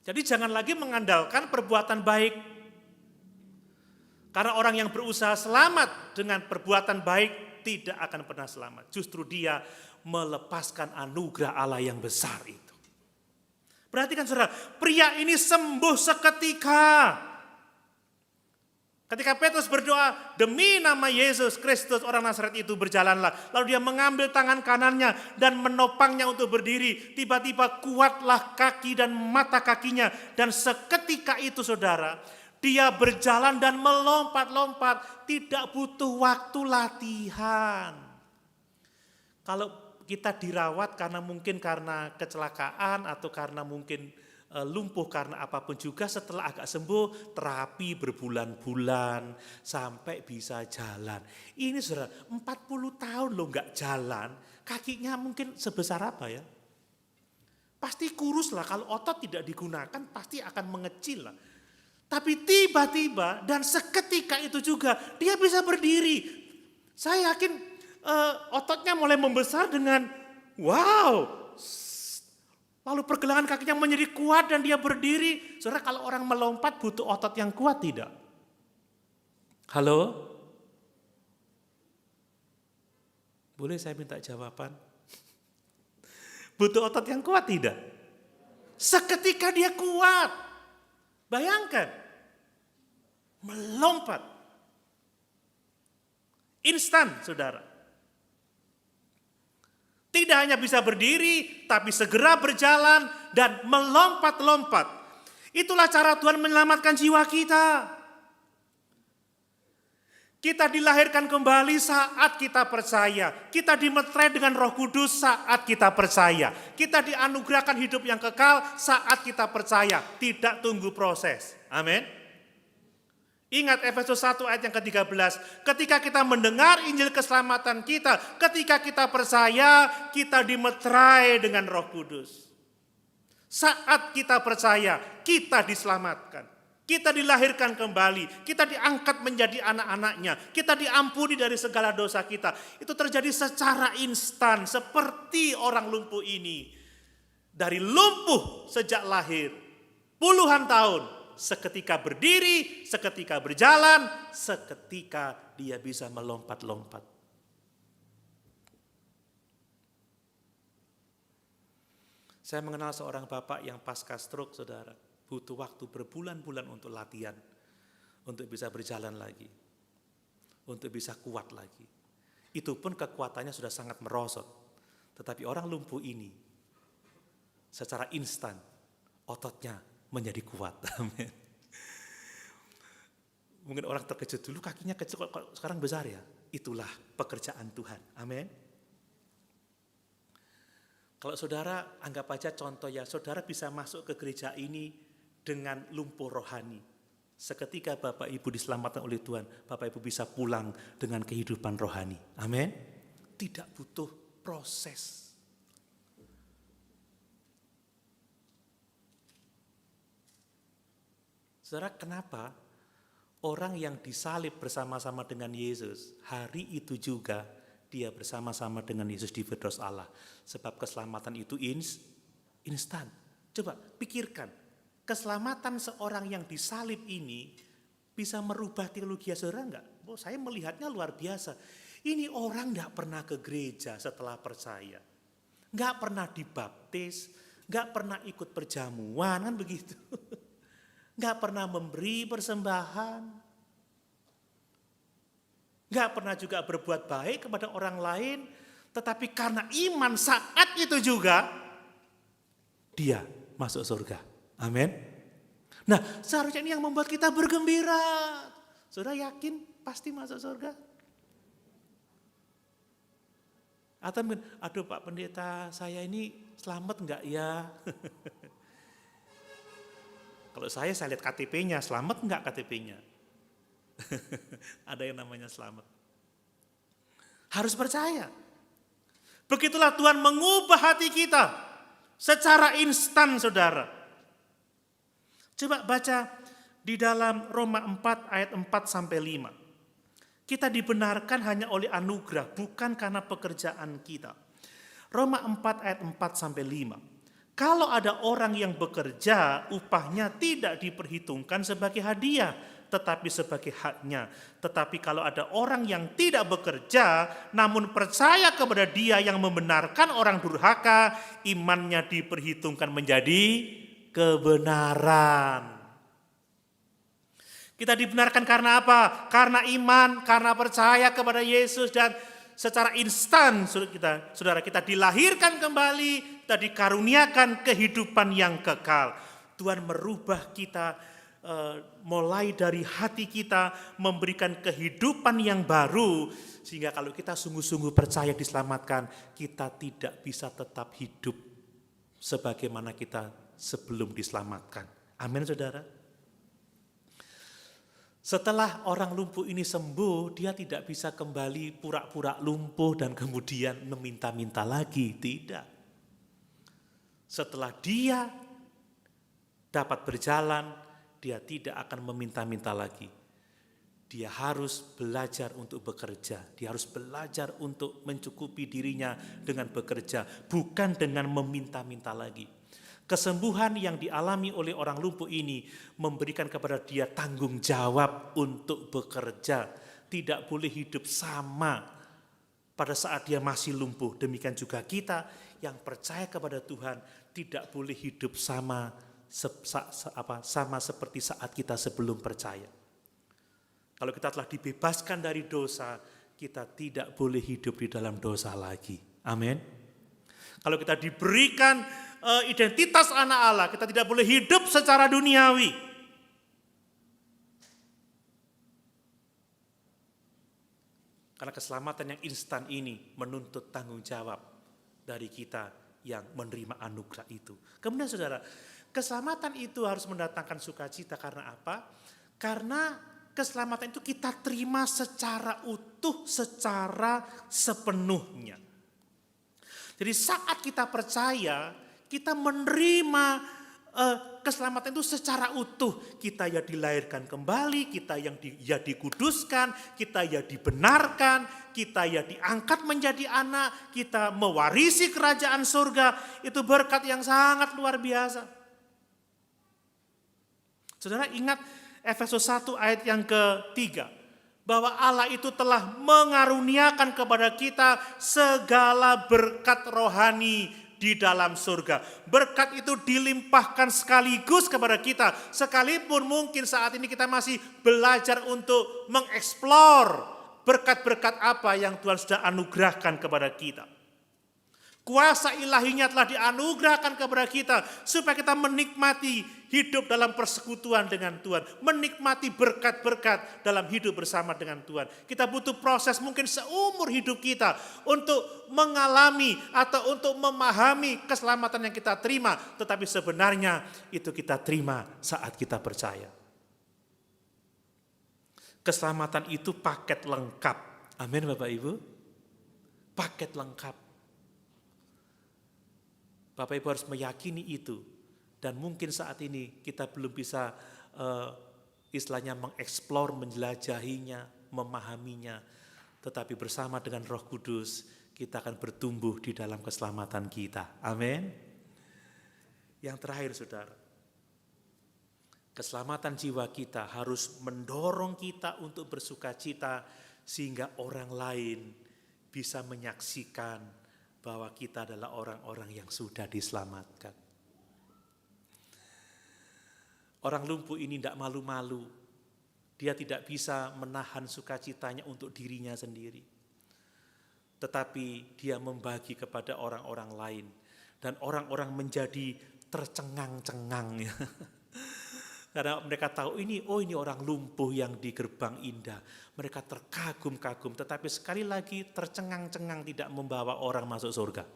Speaker 1: Jadi jangan lagi mengandalkan perbuatan baik. Karena orang yang berusaha selamat dengan perbuatan baik tidak akan pernah selamat. Justru dia melepaskan anugerah Allah yang besar itu. Perhatikan saudara, pria ini sembuh seketika. Ketika Petrus berdoa, demi nama Yesus Kristus orang Nazaret itu berjalanlah. Lalu dia mengambil tangan kanannya dan menopangnya untuk berdiri. Tiba-tiba kuatlah kaki dan mata kakinya. Dan seketika itu saudara, dia berjalan dan melompat-lompat. Tidak butuh waktu latihan. Kalau kita dirawat karena kecelakaan atau karena mungkin lumpuh karena apapun juga, setelah agak sembuh terapi berbulan-bulan sampai bisa jalan. Ini saudara 40 tahun loh nggak jalan, kakinya mungkin sebesar apa ya? Pasti kurus lah, kalau otot tidak digunakan pasti akan mengecil lah. Tapi tiba-tiba dan seketika itu juga dia bisa berdiri. Saya yakin ototnya mulai membesar dengan wow. Lalu pergelangan kakinya menjadi kuat dan dia berdiri. Saudara, kalau orang melompat butuh otot yang kuat tidak? Halo? Boleh saya minta jawaban? Butuh otot yang kuat tidak? Seketika dia kuat. Bayangkan. Melompat. Instan, saudara. Tidak hanya bisa berdiri, tapi segera berjalan dan melompat-lompat. Itulah cara Tuhan menyelamatkan jiwa kita. Kita dilahirkan kembali saat kita percaya. Kita dimeterai dengan Roh Kudus saat kita percaya. Kita dianugerahkan hidup yang kekal saat kita percaya. Tidak tunggu proses. Amin. Ingat Efesus 1 ayat yang ke-13, ketika kita mendengar Injil keselamatan kita, ketika kita percaya, kita dimeterai dengan Roh Kudus. Saat kita percaya, kita diselamatkan. Kita dilahirkan kembali, kita diangkat menjadi anak-anaknya, kita diampuni dari segala dosa kita. Itu terjadi secara instan, seperti orang lumpuh ini. Dari lumpuh sejak lahir, puluhan tahun, seketika berdiri, seketika berjalan, seketika dia bisa melompat-lompat. Saya mengenal seorang bapak yang pasca stroke, saudara. Butuh waktu berbulan-bulan untuk latihan, untuk bisa berjalan lagi, untuk bisa kuat lagi. Itu pun kekuatannya sudah sangat merosot. Tetapi orang lumpuh ini, secara instan, ototnya menjadi kuat. Amin. Mungkin orang terkejut dulu kakinya kecil kok sekarang besar ya. Itulah pekerjaan Tuhan. Amin. Kalau saudara anggap aja contoh ya, saudara bisa masuk ke gereja ini dengan lumpuh rohani. Seketika Bapak Ibu diselamatkan oleh Tuhan, Bapak Ibu bisa pulang dengan kehidupan rohani. Amin. Tidak butuh proses. Saudara, kenapa orang yang disalib bersama-sama dengan Yesus, hari itu juga dia bersama-sama dengan Yesus di firdaus Allah. Sebab keselamatan itu instan. Coba pikirkan, keselamatan seorang yang disalib ini bisa merubah teologi saudara enggak? Oh, saya melihatnya luar biasa. Ini orang enggak pernah ke gereja setelah percaya. Enggak pernah dibaptis, enggak pernah ikut perjamuan, kan begitu. Enggak pernah memberi persembahan. Enggak pernah juga berbuat baik kepada orang lain. Tetapi karena iman saat itu juga, dia masuk surga. Amin. Nah, seharusnya ini yang membuat kita bergembira. Saudara yakin? pasti masuk surga. Atau mungkin, aduh Pak Pendeta, saya ini selamat enggak ya? Kalau saya lihat KTP-nya, selamat enggak KTP-nya? Ada yang namanya selamat. Harus percaya. Begitulah Tuhan mengubah hati kita secara instan, saudara. Coba baca di dalam Roma 4 ayat 4 sampai 5. Kita dibenarkan hanya oleh anugerah, bukan karena pekerjaan kita. Roma 4 ayat 4 sampai 5. Kalau ada orang yang bekerja, upahnya tidak diperhitungkan sebagai hadiah, tetapi sebagai haknya. Tetapi kalau ada orang yang tidak bekerja, namun percaya kepada Dia yang membenarkan orang durhaka, imannya diperhitungkan menjadi kebenaran. Kita dibenarkan karena apa? Karena iman, karena percaya kepada Yesus, dan secara instan saudara kita dilahirkan kembali, kita dikaruniakan kehidupan yang kekal. Tuhan merubah kita mulai dari hati kita, memberikan kehidupan yang baru, sehingga kalau kita sungguh-sungguh percaya diselamatkan, kita tidak bisa tetap hidup sebagaimana kita sebelum diselamatkan. Amin, saudara. Setelah orang lumpuh ini sembuh, dia tidak bisa kembali pura-pura lumpuh dan kemudian meminta-minta lagi. Tidak. Setelah dia dapat berjalan, dia tidak akan meminta-minta lagi. Dia harus belajar untuk bekerja. Dia harus belajar untuk mencukupi dirinya dengan bekerja, bukan dengan meminta-minta lagi. Kesembuhan yang dialami oleh orang lumpuh ini memberikan kepada dia tanggung jawab untuk bekerja. Tidak boleh hidup sama pada saat dia masih lumpuh. Demikian juga kita yang percaya kepada Tuhan tidak boleh hidup sama seperti saat kita sebelum percaya. Kalau kita telah dibebaskan dari dosa, kita tidak boleh hidup di dalam dosa lagi. Amin. Kalau kita diberikan identitas anak Allah, kita tidak boleh hidup secara duniawi. Karena keselamatan yang instan ini menuntut tanggung jawab dari kita yang menerima anugerah itu. Kemudian saudara, keselamatan itu harus mendatangkan sukacita karena apa? Karena keselamatan itu kita terima secara utuh, secara sepenuhnya. Jadi saat kita percaya, kita menerima keselamatan itu secara utuh. Kita ya dilahirkan kembali, kita yang dikuduskan, kita ya dibenarkan, kita ya diangkat menjadi anak, kita mewarisi kerajaan surga. Itu berkat yang sangat luar biasa. Saudara ingat Efesus 1 ayat yang ketiga, bahwa Allah itu telah mengaruniakan kepada kita segala berkat rohani di dalam surga. Berkat itu dilimpahkan sekaligus kepada kita, sekalipun mungkin saat ini kita masih belajar untuk mengeksplor berkat-berkat apa yang Tuhan sudah anugerahkan kepada kita. Kuasa ilahinya telah dianugerahkan kepada kita supaya kita menikmati hidup dalam persekutuan dengan Tuhan. Menikmati berkat-berkat dalam hidup bersama dengan Tuhan. Kita butuh proses mungkin seumur hidup kita untuk mengalami atau untuk memahami keselamatan yang kita terima. Tetapi sebenarnya itu kita terima saat kita percaya. Keselamatan itu paket lengkap. Amin Bapak Ibu. Paket lengkap. Bapak Ibu harus meyakini itu. Dan mungkin saat ini kita belum bisa istilahnya mengeksplor, menjelajahinya, memahaminya. Tetapi bersama dengan Roh Kudus kita akan bertumbuh di dalam keselamatan kita. Amin. Yang terakhir saudara, keselamatan jiwa kita harus mendorong kita untuk bersukacita sehingga orang lain bisa menyaksikan bahwa kita adalah orang-orang yang sudah diselamatkan. Orang lumpuh ini tidak malu-malu. Dia tidak bisa menahan sukacitanya untuk dirinya sendiri. Tetapi dia membagi kepada orang-orang lain. Dan orang-orang menjadi tercengang-cengang. Karena mereka tahu ini orang lumpuh yang di gerbang indah. Mereka terkagum-kagum, tetapi sekali lagi tercengang-cengang tidak membawa orang masuk surga.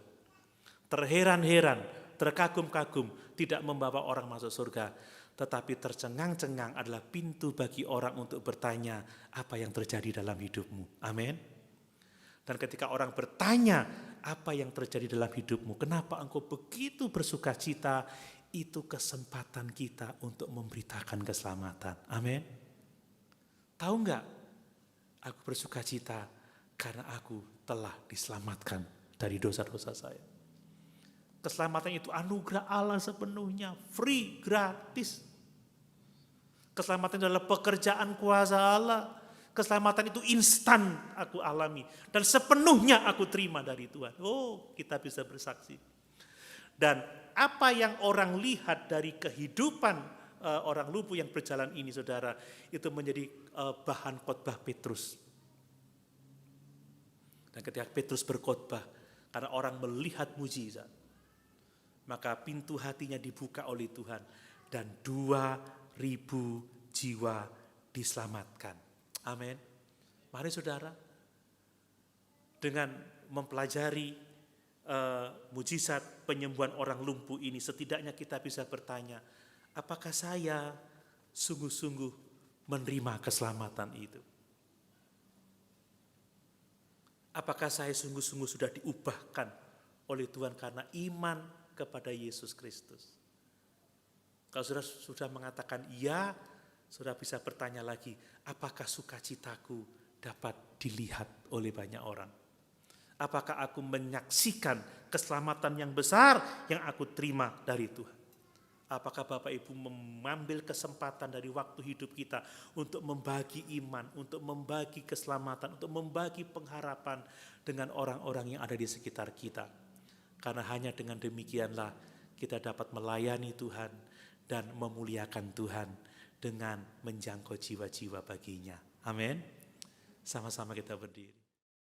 Speaker 1: Terheran-heran, terkagum-kagum tidak membawa orang masuk surga. Tetapi tercengang-cengang adalah pintu bagi orang untuk bertanya apa yang terjadi dalam hidupmu. Amin. Dan ketika orang bertanya apa yang terjadi dalam hidupmu, kenapa engkau begitu bersuka cita, itu kesempatan kita untuk memberitakan keselamatan. Amin. Tahu enggak? Aku bersuka cita karena aku telah diselamatkan dari dosa-dosa saya. Keselamatan itu anugerah Allah sepenuhnya, free, gratis. Keselamatan itu adalah pekerjaan kuasa Allah. Keselamatan itu instan aku alami. Dan sepenuhnya aku terima dari Tuhan. Kita bisa bersaksi. Dan apa yang orang lihat dari kehidupan orang lumpuh yang berjalan ini, saudara, itu menjadi bahan khotbah Petrus. Dan ketika Petrus berkhotbah, karena orang melihat mujizat, maka pintu hatinya dibuka oleh Tuhan. Dan 2.000 jiwa diselamatkan. Amin. Mari saudara, dengan mempelajari mujizat penyembuhan orang lumpuh ini, setidaknya kita bisa bertanya, apakah saya sungguh-sungguh menerima keselamatan itu? Apakah saya sungguh-sungguh sudah diubahkan oleh Tuhan karena iman kepada Yesus Kristus? Kalau sudah mengatakan iya, sudah bisa bertanya lagi, apakah sukacitaku dapat dilihat oleh banyak orang? Apakah aku menyaksikan keselamatan yang besar yang aku terima dari Tuhan? Apakah Bapak Ibu mengambil kesempatan dari waktu hidup kita untuk membagi iman, untuk membagi keselamatan, untuk membagi pengharapan dengan orang-orang yang ada di sekitar kita? Karena hanya dengan demikianlah kita dapat melayani Tuhan dan memuliakan Tuhan dengan menjangkau jiwa-jiwa baginya. Amin. Sama-sama kita berdiri.